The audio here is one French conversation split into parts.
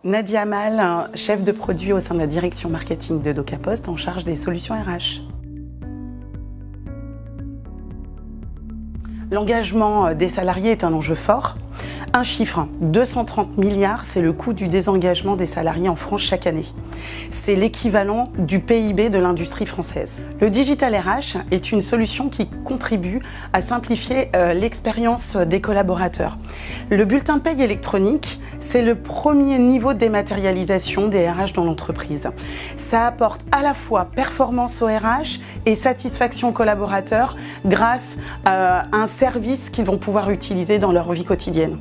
Nadia Amal, chef de produit au sein de la direction marketing de DocaPost en charge des solutions RH. L'engagement des salariés est un enjeu fort. Un chiffre, 230 milliards, c'est le coût du désengagement des salariés en France chaque année. C'est l'équivalent du PIB de l'industrie française. Le Digital RH est une solution qui contribue à simplifier l'expérience des collaborateurs. Le bulletin de paye électronique, c'est le premier niveau de dématérialisation des RH dans l'entreprise. Ça apporte à la fois performance aux RH et satisfaction aux collaborateurs grâce à un service qu'ils vont pouvoir utiliser dans leur vie quotidienne.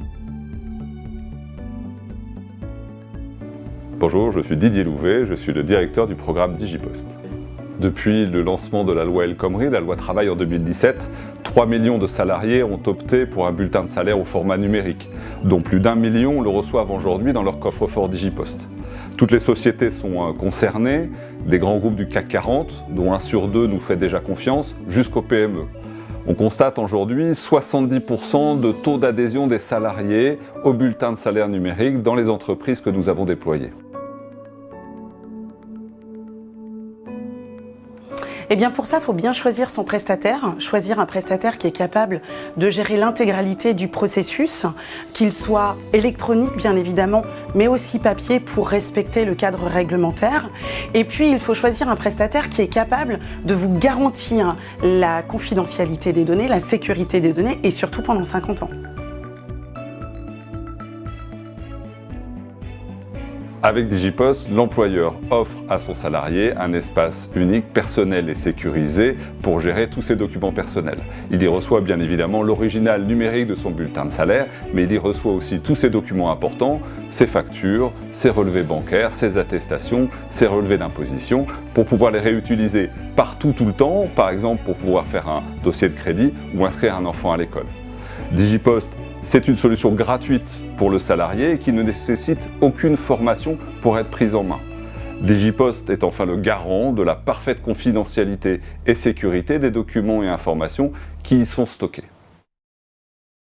Bonjour, je suis Didier Louvet, je suis le directeur du programme DigiPost. Depuis le lancement de la loi El Khomri, la loi travail en 2017, 3 millions de salariés ont opté pour un bulletin de salaire au format numérique, dont plus d'1 million le reçoivent aujourd'hui dans leur coffre-fort DigiPost. Toutes les sociétés sont concernées, des grands groupes du CAC 40, dont 1 sur 2 nous fait déjà confiance, jusqu'aux PME. On constate aujourd'hui 70% de taux d'adhésion des salariés au bulletin de salaire numérique dans les entreprises que nous avons déployées. Et bien pour ça, il faut bien choisir son prestataire, choisir un prestataire qui est capable de gérer l'intégralité du processus, qu'il soit électronique bien évidemment, mais aussi papier pour respecter le cadre réglementaire. Et puis il faut choisir un prestataire qui est capable de vous garantir la confidentialité des données, la sécurité des données et surtout pendant 50 ans. Avec DigiPost, l'employeur offre à son salarié un espace unique, personnel et sécurisé pour gérer tous ses documents personnels. Il y reçoit bien évidemment l'original numérique de son bulletin de salaire, mais il y reçoit aussi tous ses documents importants, ses factures, ses relevés bancaires, ses attestations, ses relevés d'imposition, pour pouvoir les réutiliser partout, tout le temps, par exemple pour pouvoir faire un dossier de crédit ou inscrire un enfant à l'école. DigiPost, c'est une solution gratuite pour le salarié qui ne nécessite aucune formation pour être prise en main. DigiPost est enfin le garant de la parfaite confidentialité et sécurité des documents et informations qui y sont stockés.